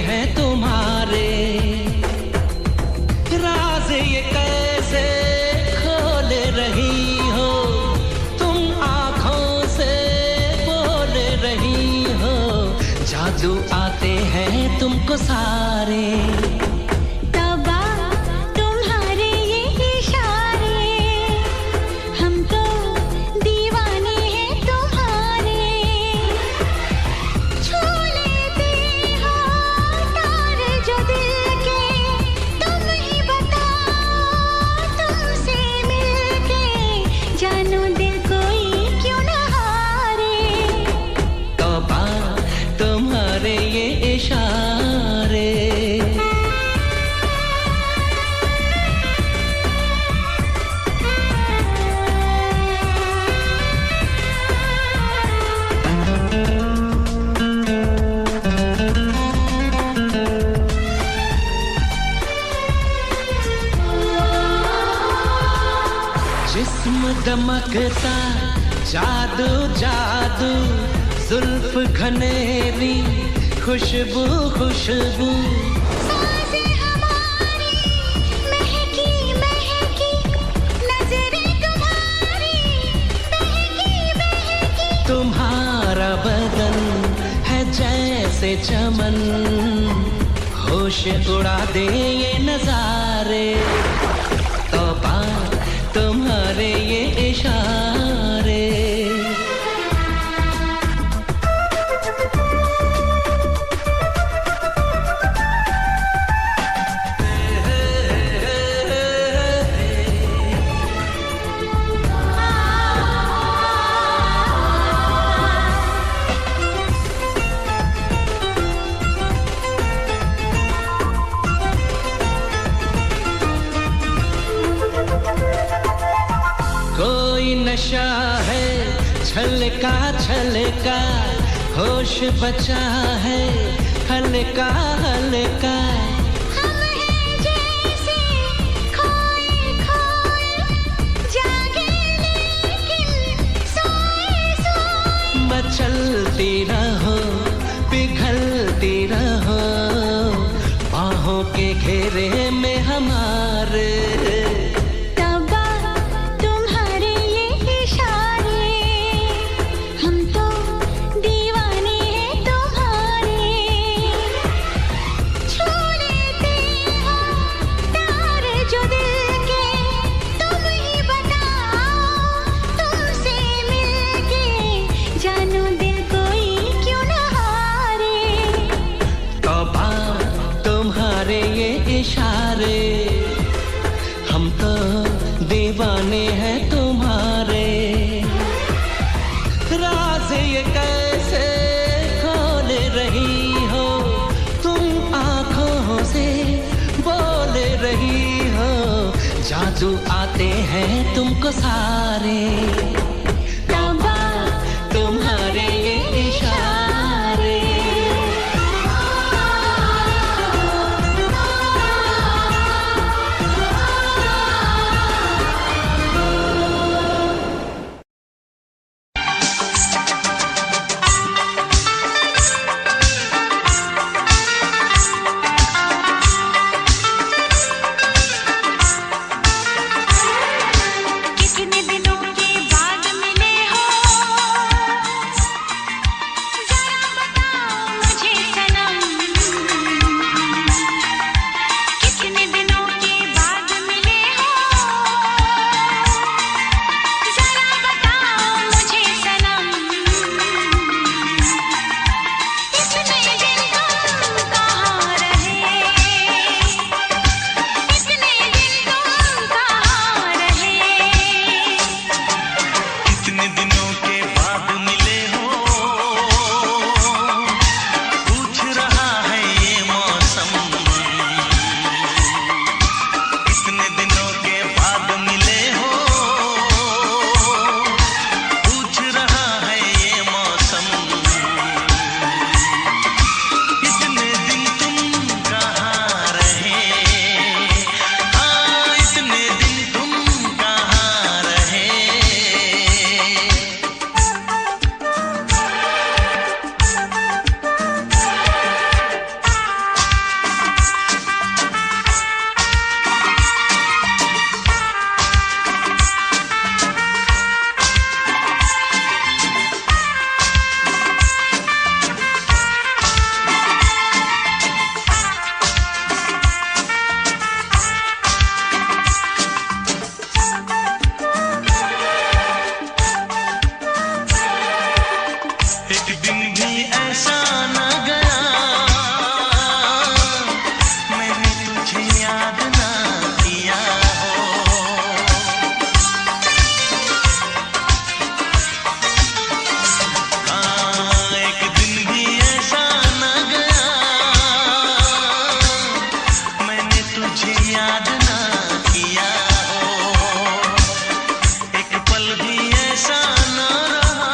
हैं तुम्हारे। राज ये कैसे खोल रही हो तुम, आंखों से बोल रही हो। जादू आते हैं तुमको सारे। जिस्म दमकता जादू जादू, जुल्फ घनेरी खुशबू खुशबू। सांसें हमारी महकी महकी, नजरें तुम्हारी बहकी बहकी। तुम्हारा बदन है जैसे चमन, होश उड़ा दे ये नजारे। तौबा तुम्हारे ये इशारे। कोई नशा है छलका छलका, होश बचा है हल्का हल्का। हम हैं जैसे खोए खोए, जागे लेकिन सोए सोए। मचलती रहो पिघलती रहो, बाहों के घेरे में हमारे। इशारे हम तो दीवाने हैं तुम्हारे। राज ये कैसे खोल रही हो तुम, आंखों से बोल रही हो। जादू आते हैं तुमको सारे। तौबा तुम्हारे ये इशारे। कितने दिनों के बाद याद ना किया हो, एक पल भी ऐसा ना रहा,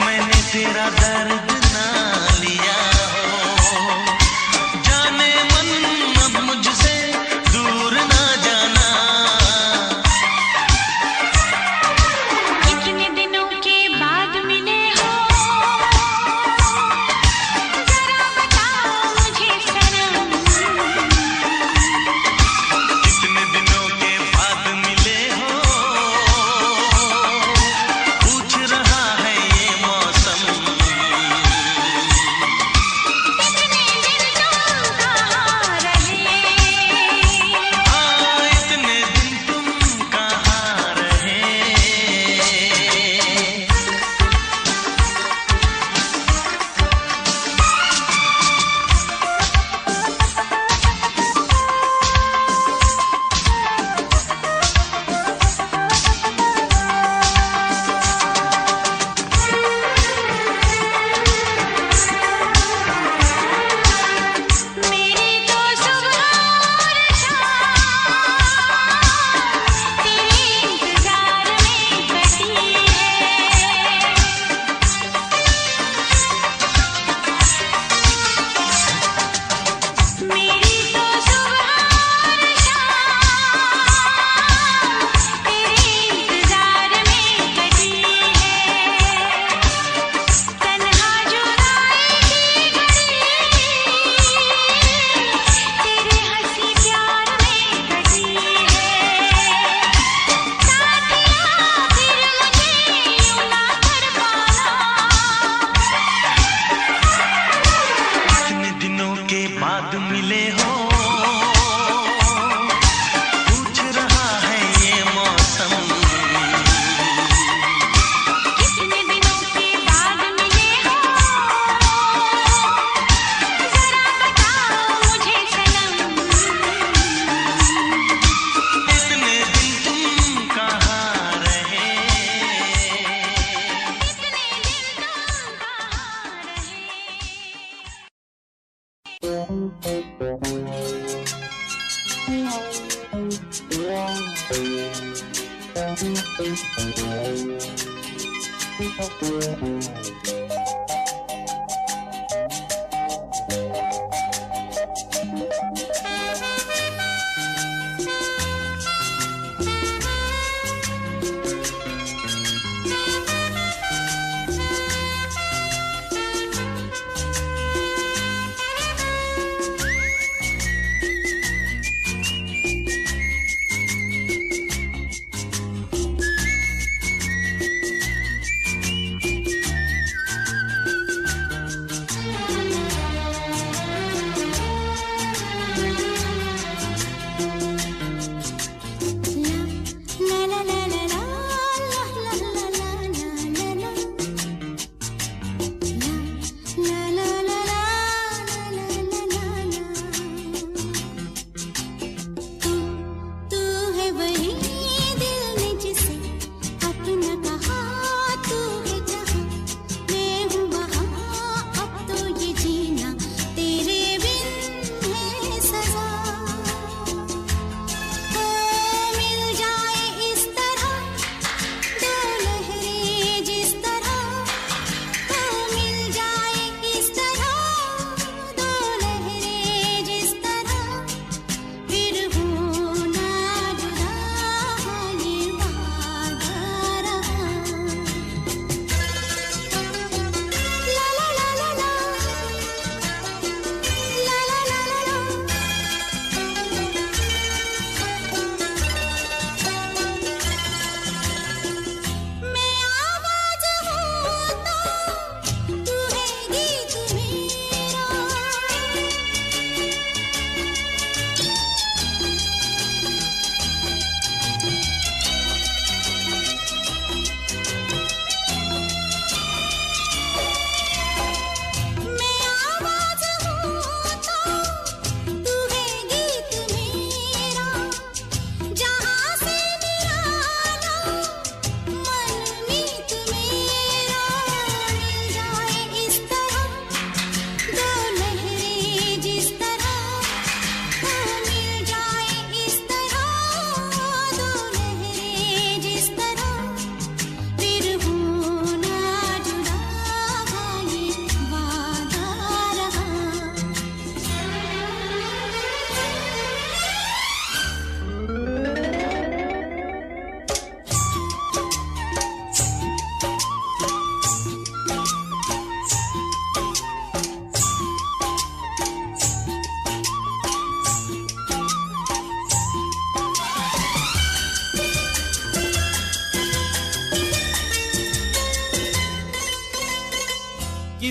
मैंने तेरा दर्द ना लिया हो। जाने मन अब मुझसे दूर ना जाना। कितने दिनों के बाद मिले हो, जरा बताओ मुझे सनम। कितने दिनों के बाद मिले हो, पूछ रहा है ये मौसम। इतने दिन तुम कहाँ रहे, हाँ, इतने दिन तुम कहाँ रहे। मेरी तो सुबह और शाम तेरे इंतजार में कटी है। मेरी तो सुबह और शाम तेरे इंतजार में कटी है। तन्हा जुदाई की घड़ी तेरे हंसी प्यार में कटी है। साथिया फिर मुझे यूं ना कर पाना। कितने दिनों के बाद मिले हो, पूछ रहा है ये मौसम। कितने दिनों के बाद मिले हो, जरा बताओ मुझे सनम। इतने दिन तुम कहाँ रहे। इतने दिन तुम कहाँ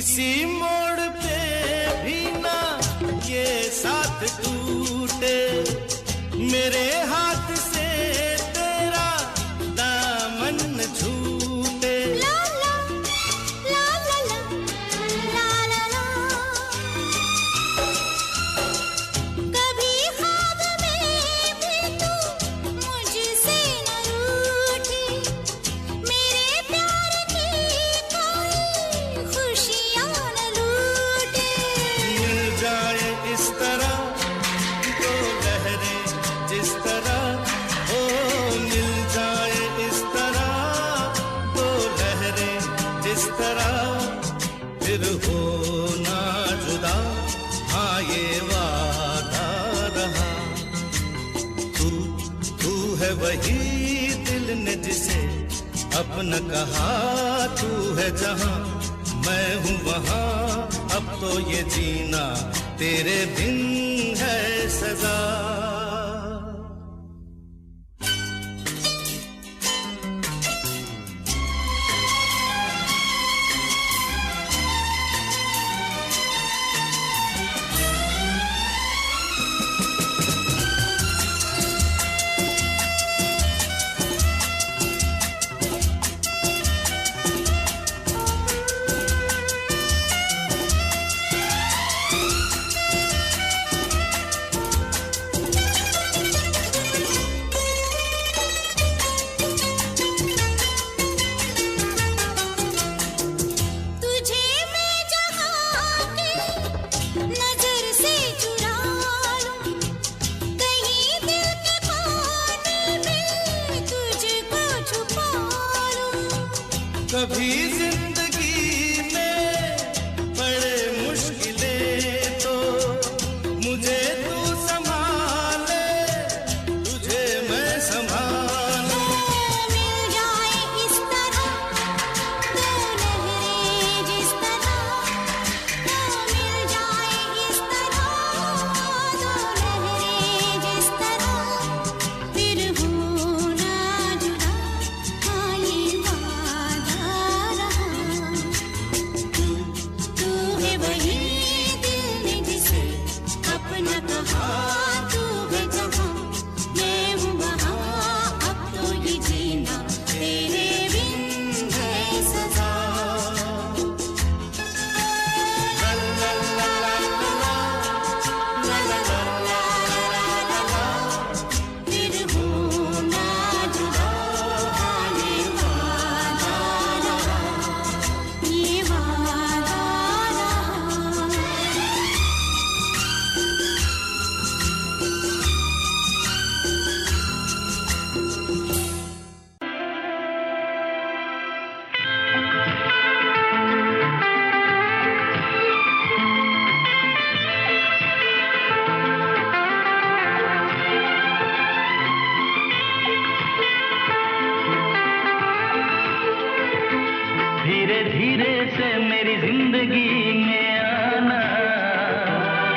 किसी मोड़ पे भी ना ये साथ टूटे, मेरे हाथ से तेरा दामन छूटे। ला ला ला ला ला ला ला, कभी ख्वाब में भी तू मुझसे न रूठी, मेरे प्यार की कोई खुशियाँ न लूटे। मिल जाए इस तरह दो लहरें जिस तरह, ओ मिल जाए इस तरह दो लहरें जिस तरह, फिर हो ना जुदा, हाँ ये वादा रहा। तू है वही दिल ने जिसे अपना कहा, तू है जहां मैं हूँ वहां, अब तो ये जीना तेरे बिन है सजा। तुझे मैं जहाँ के नजर से चुरा लूं, कहीं दिल के कोने में तुझको छुपा लूं। कभी जिंदगी में बड़े मुश्किलें तो मुझे तू संभाले, तुझे मैं संभालूं। मिल जाए इस तरह दो लहरें जिस तरह, मिल जाए इस तरह दो लहरें जिस तरह, फिर हो ना जुदा, हाँ ये वादा रहा। तू है वही दिल ने जिसे अपना कहा, तू है जहाँ मैं हूँ वहाँ, अब तो ये जीना तेरे बिन है सजा। ला ला ला ला ला, फिर हो ना जुदा, हाँ ये वादा रहा, ये वादा रहा। धीरे धीरे से मेरी जिंदगी में आना,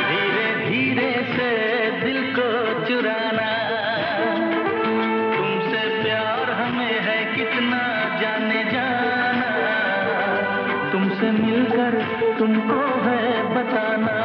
धीरे धीरे से दिल को चुराना, तुमसे प्यार हमें है कितना जाने जाना, तुमसे मिलकर तुमको है बताना।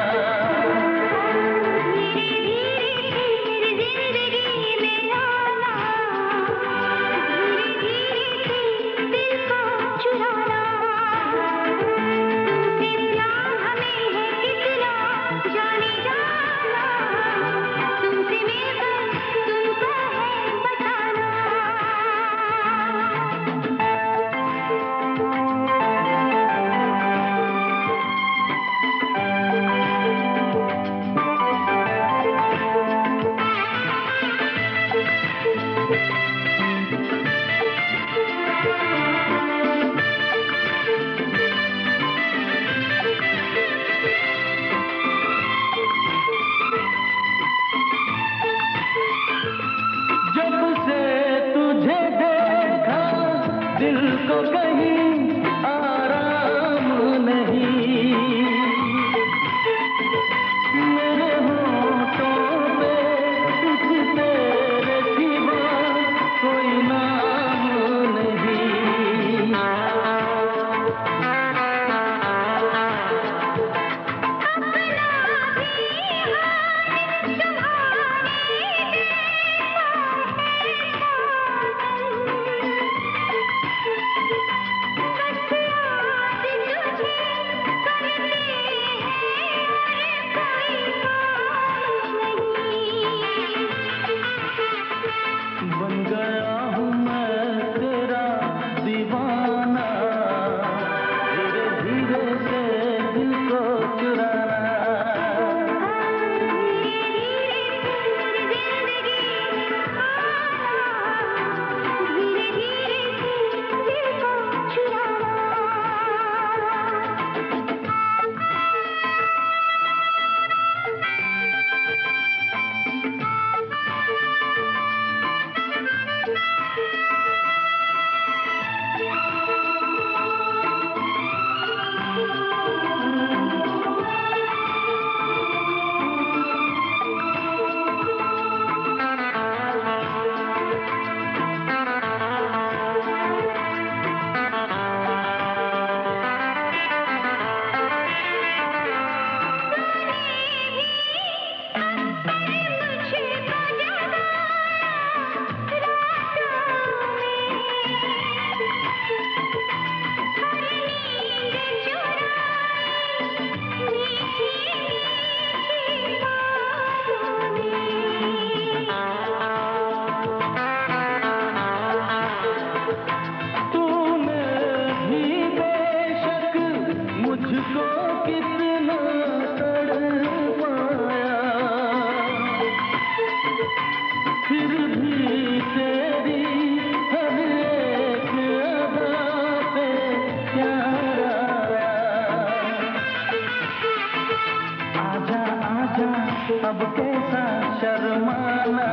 पाना,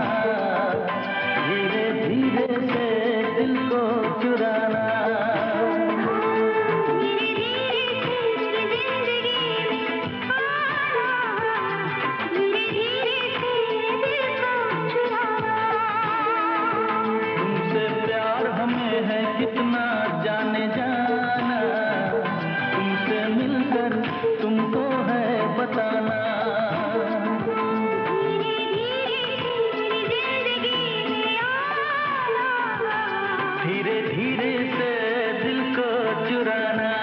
धीरे धीरे से दिल को चुराना। तुमसे प्यार हमें है कितना जाने जाना, तुमसे मिलकर तुमको है बताना। धीरे धीरे से दिल को चुराना।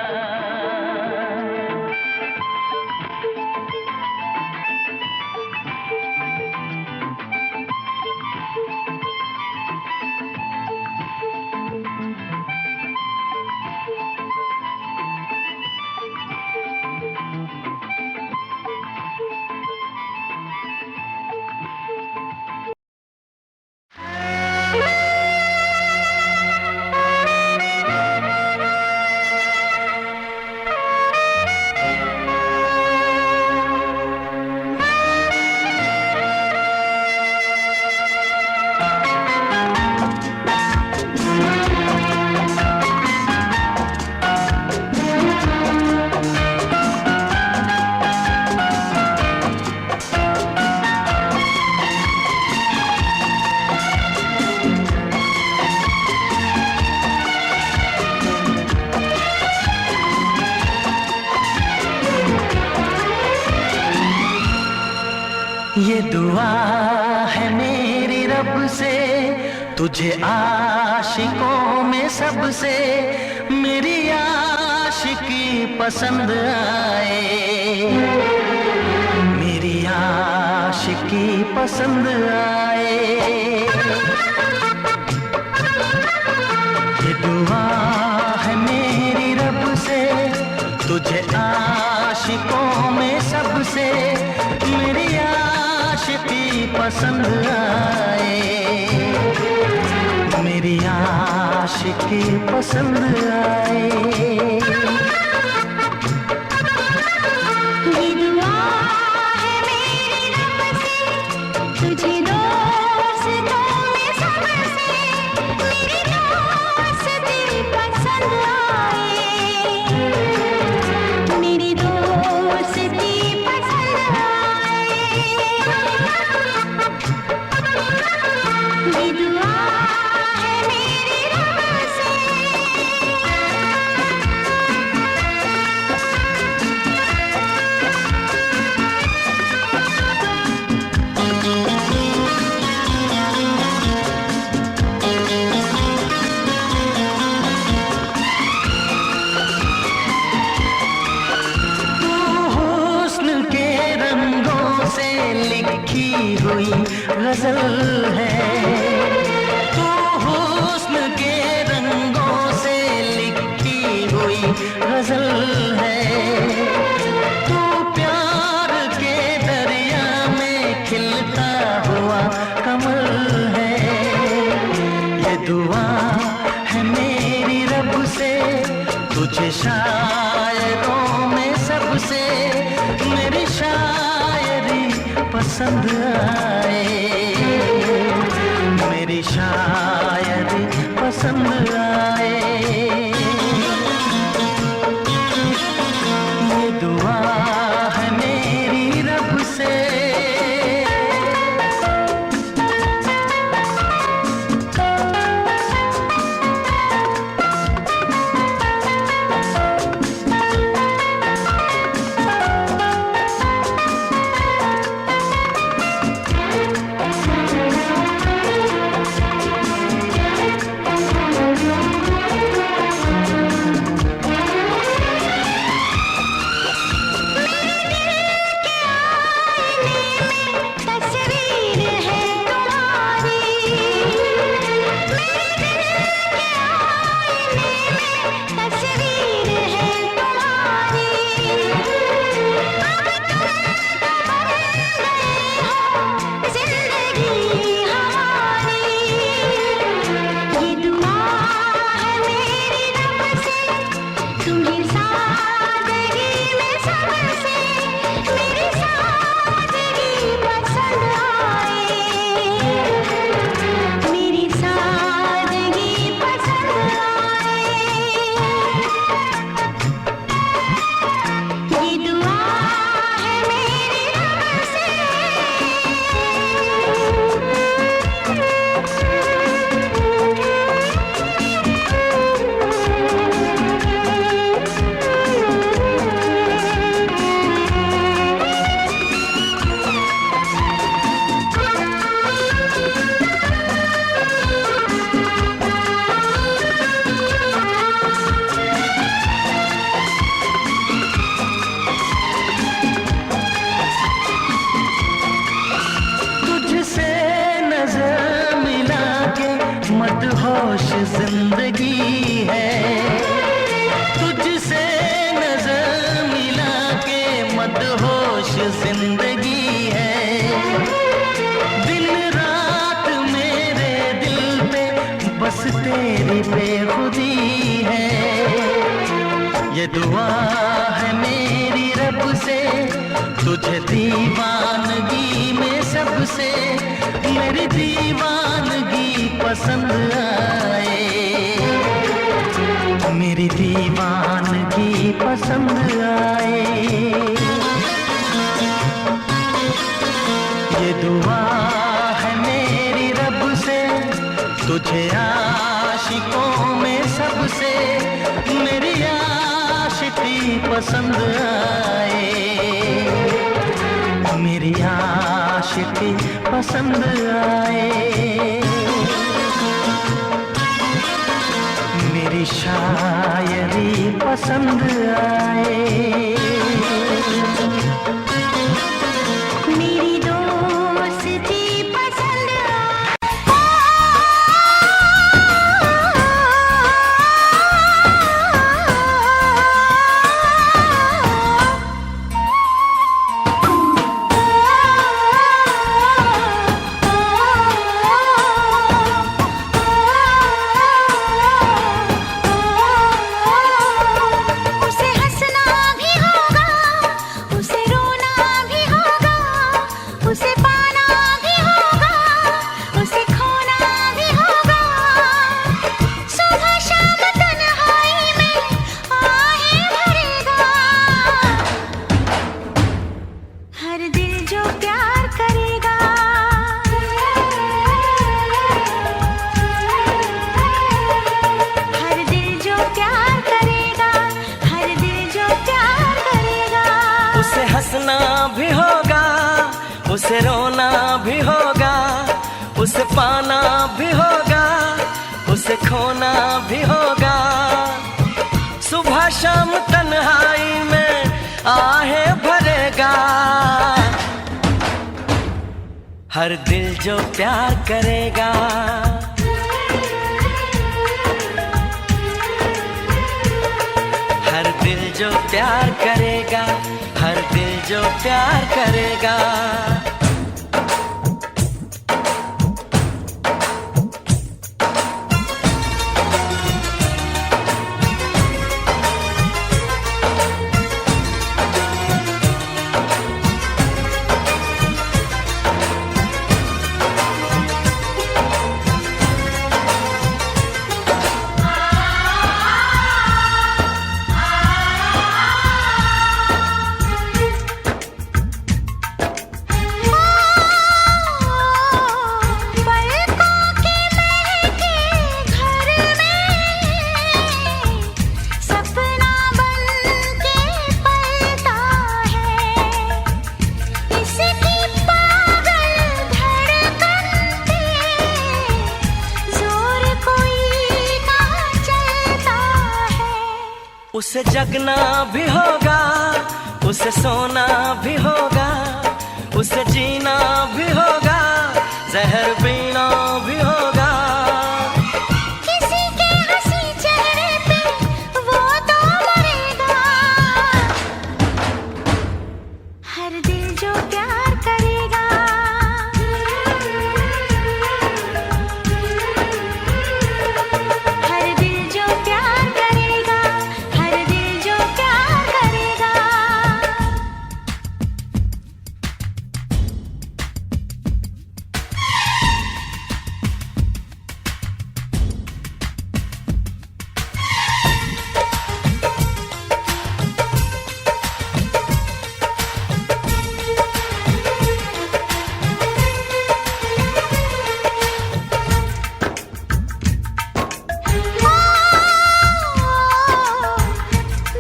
ये दुआ है मेरी रब से, तुझे आशिकों में सबसे मेरी आशिकी पसंद आए, मेरी आशिकी पसंद आए। ये दुआ है मेरी रब से, तुझे आशिकों में सबसे मेरी आशिकी पसंद आए, मेरी आशिकी पसंद आए। ये दुआ है मेरी रब से, तुझे दोस्तों में सबसे मेरी दोस्ती पसंद आए, मेरी दोस्ती पसंद आए। ये दुआ है मेरी रब से। हुस्न के रंगों से लिखी हुई गजल है, तू हुस्न के रंगों से लिखी हुई गजल है। तू प्यार के दरिया में खिलता हुआ कमल है। ये दुआ है मेरी रब से, तुझे शायरों में सबसे मेरी शायरी पसंद आए, मेरी शायरी पसंद आए। ये दुआ है मेरी रब से। मदहोश जिंदगी है। तुझसे नजर मिला के मदहोश जिंदगी है। दिन रात मेरे दिल पे बस तेरी बेखुदी है। ये दुआ है मेरी रब से, तुझे दीवानगी में सबसे मेरी दीवानगी पसंद आए। मेरी दीवानगी पसंद आए। ये दुआ है मेरी रब से, तुझे आशिकों में सबसे मेरी आशिकी पसंद आए। मेरी आशिकी पसंद आए। मेरी शायरी पसंद आए। मेरी दोस्ती पसंद उसे हंसना भी होगा, उसे रोना भी होगा, उसे पाना भी होगा, उसे खोना भी होगा। सुबह शाम तन्हाई में आहें भरेगा। हर दिल जो प्यार करेगा, हर दिल जो प्यार करेगा, हर दिल जो प्यार करेगा। उसे हंसना भी होगा, उसे रोना भी होगा, उसे पाना भी होगा, उसे खोना भी होगा। सुबह शाम तन्हाई में आहें भरेगा। हर दिल जो प्यार करेगा, हर दिल जो प्यार करेगा, हर दिल जो प्यार करेगा। पलकों के महके घर में सपना बन के पलता है। इसकी पागल धड़कन पे जोर कोई ना चलता है। उसे जगना भी होगा, उसे सोना भी होगा, उसे जीना भी होगा, जहर पीना भी होगा। किसी के हंसी चेहरे पे वो तो मरेगा। हर दिल जो प्यार करेगा, हर दिल जो प्यार करेगा, हर दिल जो प्यार करेगा।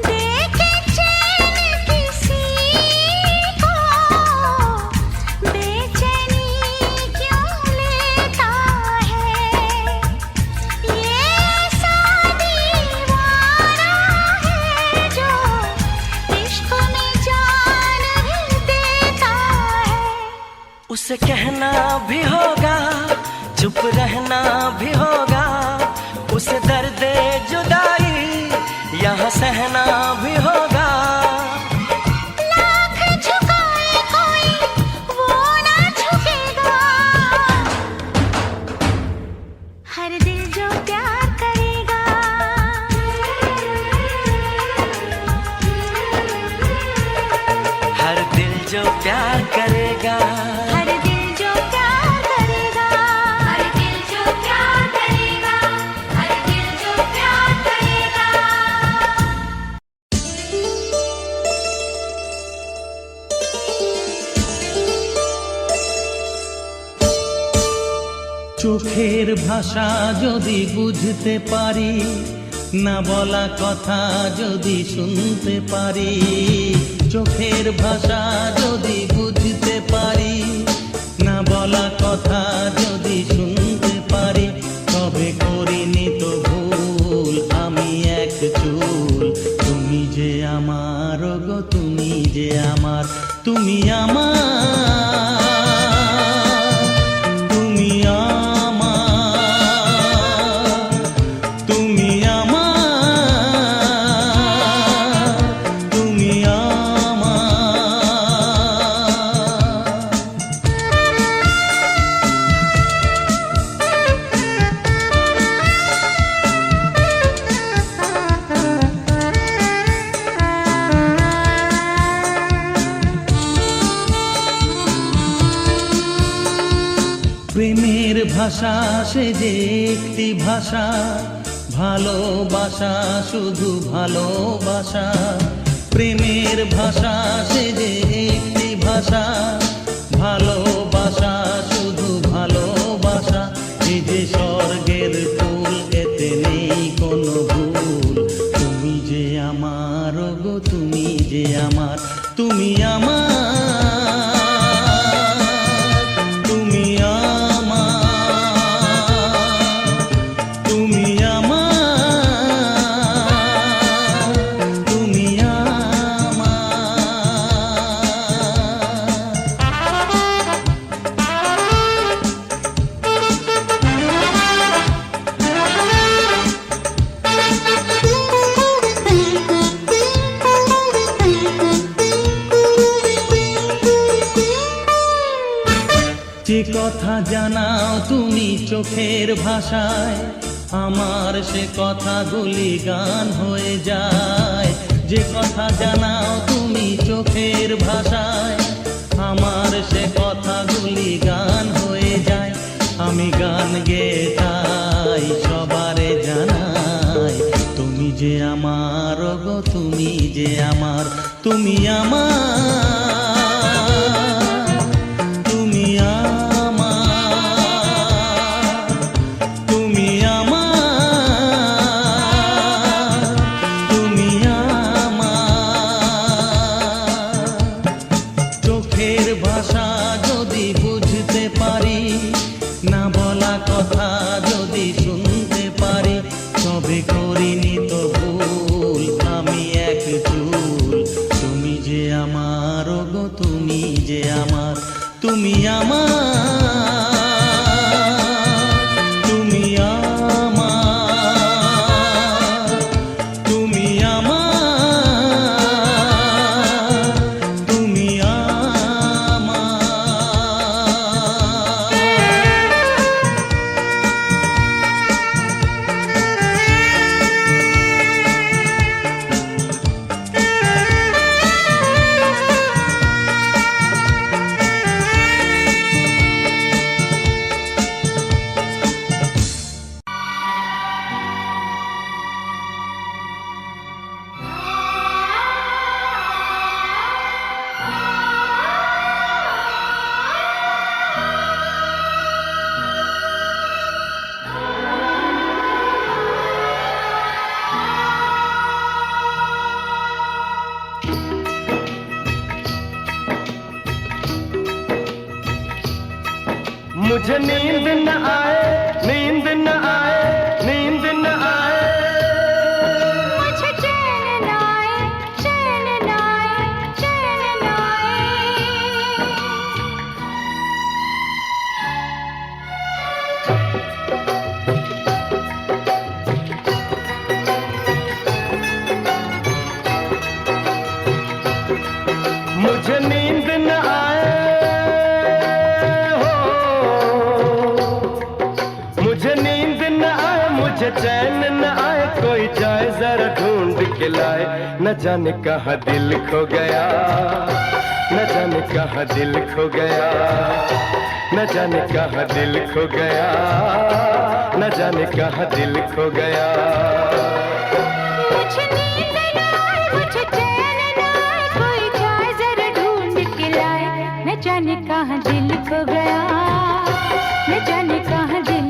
देखे चैन किसी को, बेचैनी क्यों लेता है। ये ऐसा दीवाना है जो इश्क में जान भी देता है। उसे कहना भी होगा, चुप रहना भी होगा, চোখের ভাষা যদি বুঝতে পারি, না বলা কথা যদি শুনতে পারি, চোখের ভাষা যদি বুঝতে পারি, না বলা কথা যদি শুনতে পারি, তবে করিনি তো ভুল আমি এক চুল। তুমি যে আমার গো, তুমি যে আমার, তুমি আমার, তুমি আমার, তুমি আমার, তুমি আমার। প্রেমের ভাষা সে যে একটি ভাষা, ভালোবাসা শুধু ভালোবাসা। প্রেমের ভাষা সে যে একটি ভাষা, ভালোবাসা শুধু ভালোবাসা। এই যে স্বর্গের ফুল, এতে নেই কোনো ভুল। তুমি যে আমার গো, তুমি যে আমার, তুমি আমার, তুমি আমার, তুমি আমার, তুমি যে কথা জানাও তুমি চোখের ভাষায়, আমার সে কথাগুলি গান হয়ে যায়। যে কথা জানাও তুমি চোখের ভাষায়, আমার সে কথাগুলি গান হয়ে যায়। আমি গান গেয়ে তাই সবারে জানাই, তুমি যে আমার গো, তুমি যে আমার, তুমি আমার, তুমি আমার, তুমি আমার, তুমি আমার। চোখের ভাষা যদি বুঝতে পারি, না বলা কথা যদি শুনতে পারি, তবে করিনি তো ভুল আমি এক চুল। তুমি যে আমার গো, তুমি যে আমার, তুমি আমার, তুমি আমার, তুমি আমার, তুমি मुझे नींद न आए, नींद न आए, नींद न आए। मुझे चैन न आए, चैन न आए, चैन न आए। मुझे नींद न आए हो, मुझे नींद न आए, मुझे चैन न आए। कोई जाए जरा ढूंढ के लाए, न जाने कहाँ दिल खो गया, न जाने कहाँ दिल खो गया, न जाने कहाँ दिल खो गया, न जाने कहाँ दिल खो गया। मुझे नींद न आए, मुझे चैन न आए। कोई जाए जरा ढूंढ के लाए, न जाने कहाँ दिल खो गया, न जाने कहाँ दिल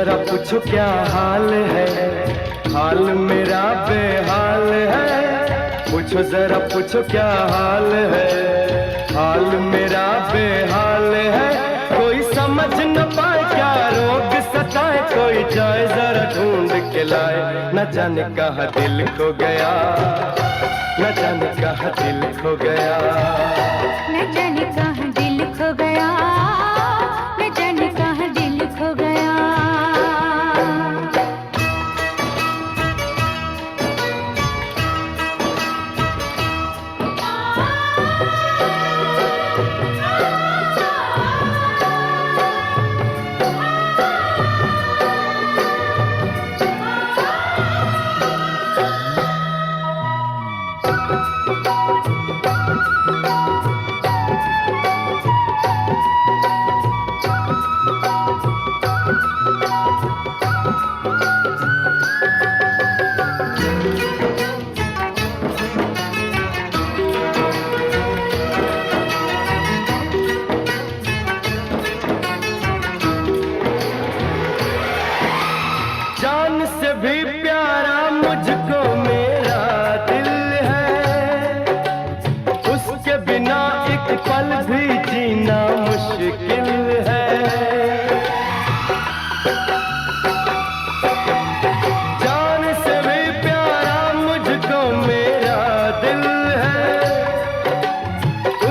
जरा पूछो क्या हाल है, हाल मेरा बेहाल है। पूछो जरा पूछो क्या हाल है, हाल मेरा बेहाल है। कोई समझ न पाए क्या रोग सताए, कोई जाए जरा ढूंढ के लाए। न जाने कहाँ दिल खो गया, न जाने कहाँ दिल खो गया, न जाने कहाँ दिल खो गया, न जाने कहाँ दिल खो गया। जान से भी प्यारा मुझको मेरा दिल है, उसके बिना एक पल भी जीना मुश्किल है। जान से भी प्यारा मुझको मेरा दिल है,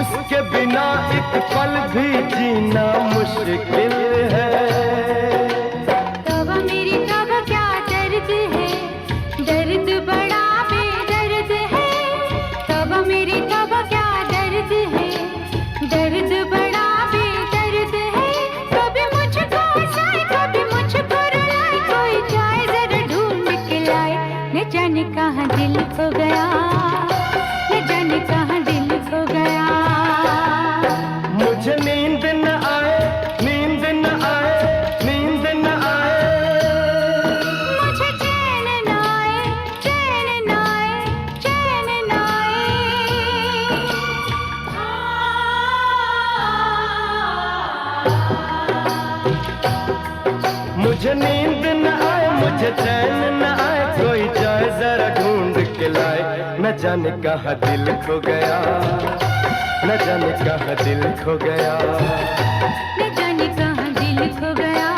उसके बिना एक पल भी जीना मुश्किल है। तवा मेरी तवा क्या दर्द है, दर्द बड़ा बेदर्द है। तवा मेरी तवा क्या दर्द है, दर्द बड़ा बेदर्द है। कभी मुझको हंसाए, कभी मुझको रुलाए, कोई जाए जरा ढूंढ के लाए। न जाने कहाँ दिल खो गया, न जाने कहाँ दिल खो गया। मुझे नींद न आए, नींद न आए, नींद न आए। मुझे चैन न आए, चैन न आए, चैन न आए। मुझे नींद न आए, मुझे चैन न आए, कोई जाए जरा ढूंढ के लाए। न जाने कहाँ दिल खो गया, न जाने कहाँ दिल खो गया, न जाने कहाँ दिल खो गया,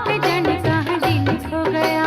न जाने कहाँ दिल खो गया।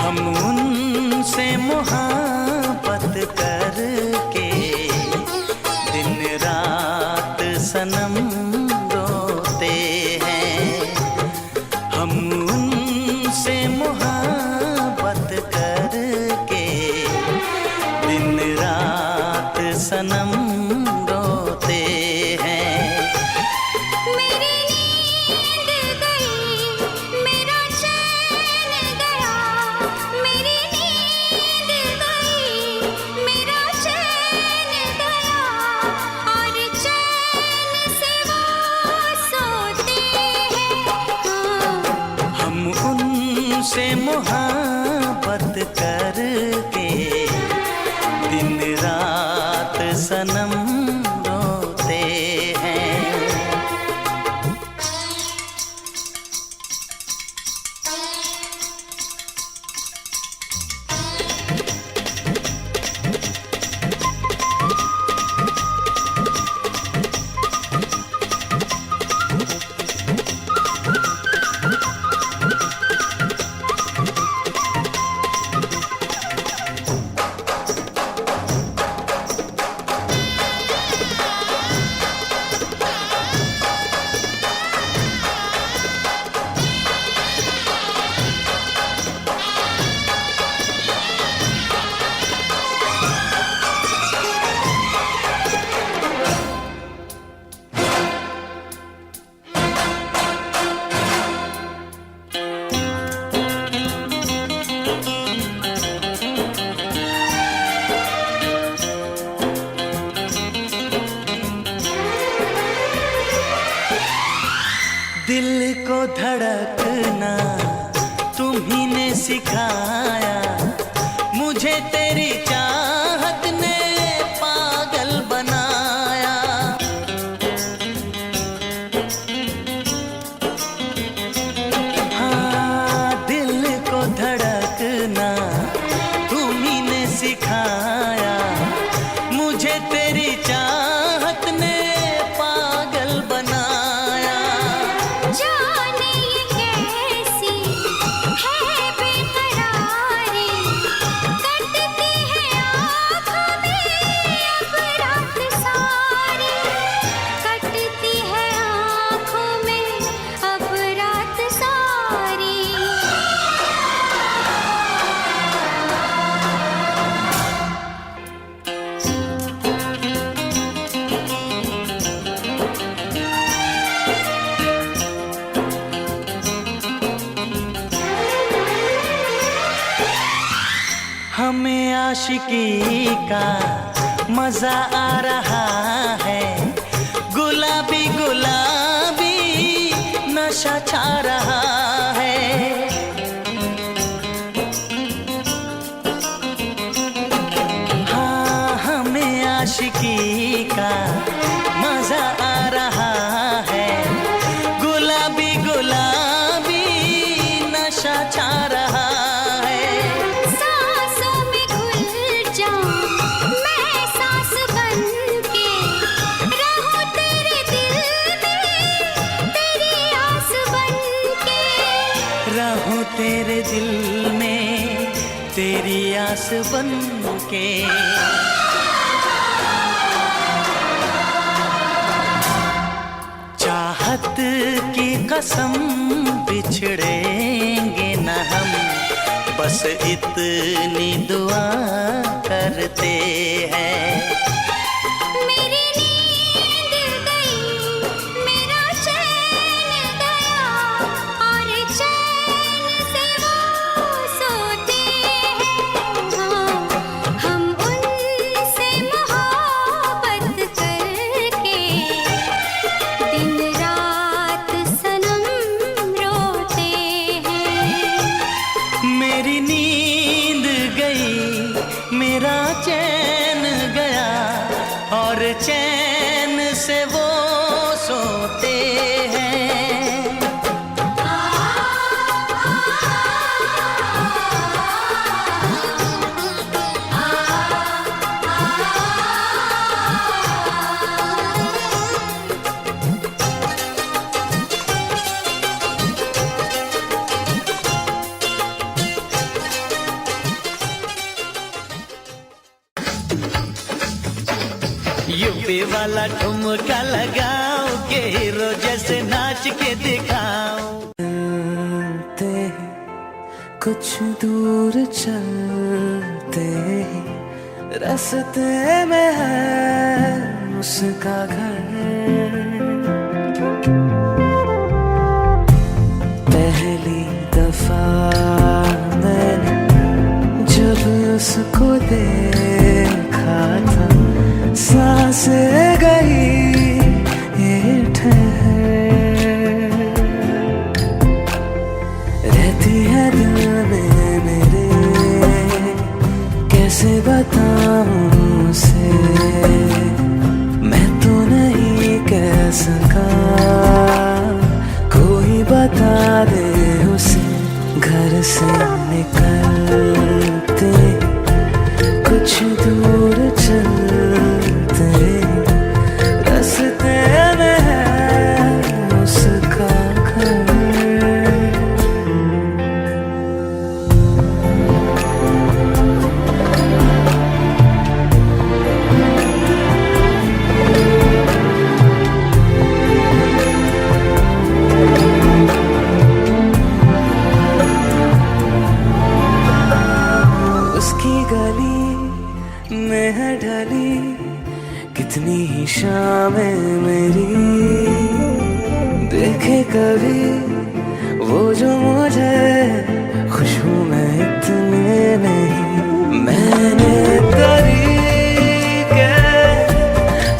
हम उनसे मोहब्बत करके दिन रात सनम रोते हैं। हम उनसे मोहब्बत करके दिन रात सनम रोते हैं। मेरी नींद गई, मेरा चैन गया। मेरी नींद गई, मेरा चैन गया। और चैन से वो सोते हैं। हम उनसे मोहब्बत करके दिन रात सनम रोते हैं। दिल को धड़कना तुम्ही ने सिखाया, मुझे तेरी चाहत ने पागल बनाया। हाँ, दिल को धड़कना तुम्ही ने सिखाया, मुझे तेरी चाहत ने पागल बनाया। जाने ये कैसी है बेकरारी, कटती है आँखों में अब रात सारी, कटती है आँखों में अब रात सारी। हमें आशिकी का मजा आ रहा है, गुलाबी गुलाबी नशा छा रहा है। हाँ, हमें आशिकी का मजा आ रहा है, गुलाबी गुलाबी नशा छा रहा है। सांसों में घुल जाऊं मैं सांस बन के, रहूं तेरे दिल में तेरी आस बन के। रहूं तेरे दिल में तेरी आस बन के। चाहत की कसम बिछड़ेंगे न हम, बस इतनी दुआ करते हैं। मेरी नींद गई, मेरा चैन गया, और चैन से वो सोते हैं। हम उनसे मोहब्बत करके दिन रात सनम रोते हैं। मेरी नींद गई, मेरा चैन गया, और चैन से वो सोते हैं। यूपी वाला ठुमका लगाओ के हीरो जैसे नाच के दिखाओ। चलते कुछ दूर चलते ही रास्ते में है उसका घर। पहली दफा मैंने जब उसको देखा था, सांसें गई ये ठहर, रहती है दिल में मेरे, कैसे बताऊं उसे, मैं तो नहीं कह सका, कोई बता दे उसे। घर से निकलते कुछ दूर चलते रास्ते में है उसका घर। उसकी गली में है ढली कितनी ही शामें मेरी, देखे कभी वो जो मुझे खुशबू में इतने नहीं। मैंने तरीके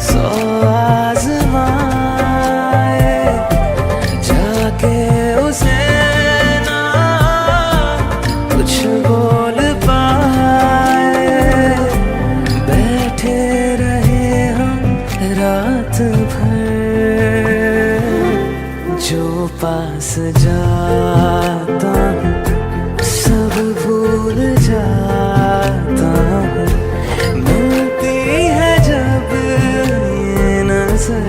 सौ आज़माए, जा पास जाता हूँ सब भूल जाता हूँ, मिलती है जब ये नजर।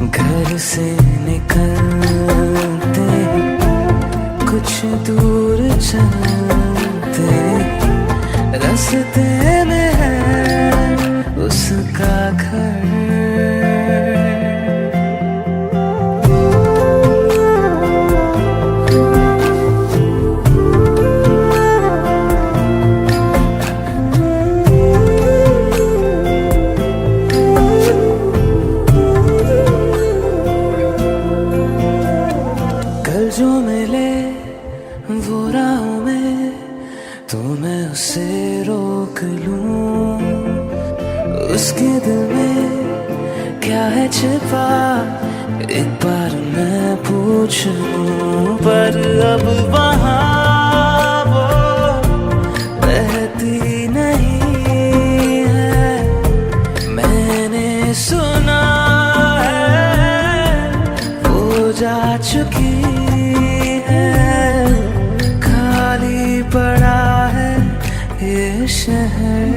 घर से निकलते कुछ दूर चलते, रास्ते में है उसका घर। कल जो मिले वो राहों में तो मैं उसे रोक लूं, उसके दिल में क्या है छिपा एक बार मैं पूछ लूं। पर अब वहाँ वो रहती नहीं है, मैंने सुना है वो जा चुकी है, खाली पड़ा है ये शहर।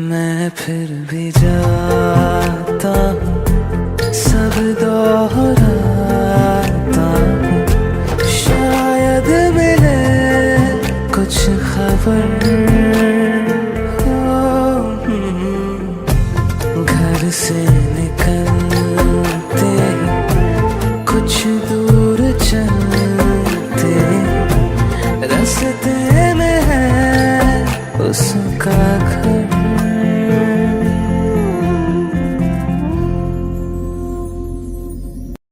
मैं फिर भी जाता हूँ सब दोहराता हूँ, शायद मिले कुछ खबर। घर से निकलते कुछ दूर चलते, रास्ते में है उसका घर।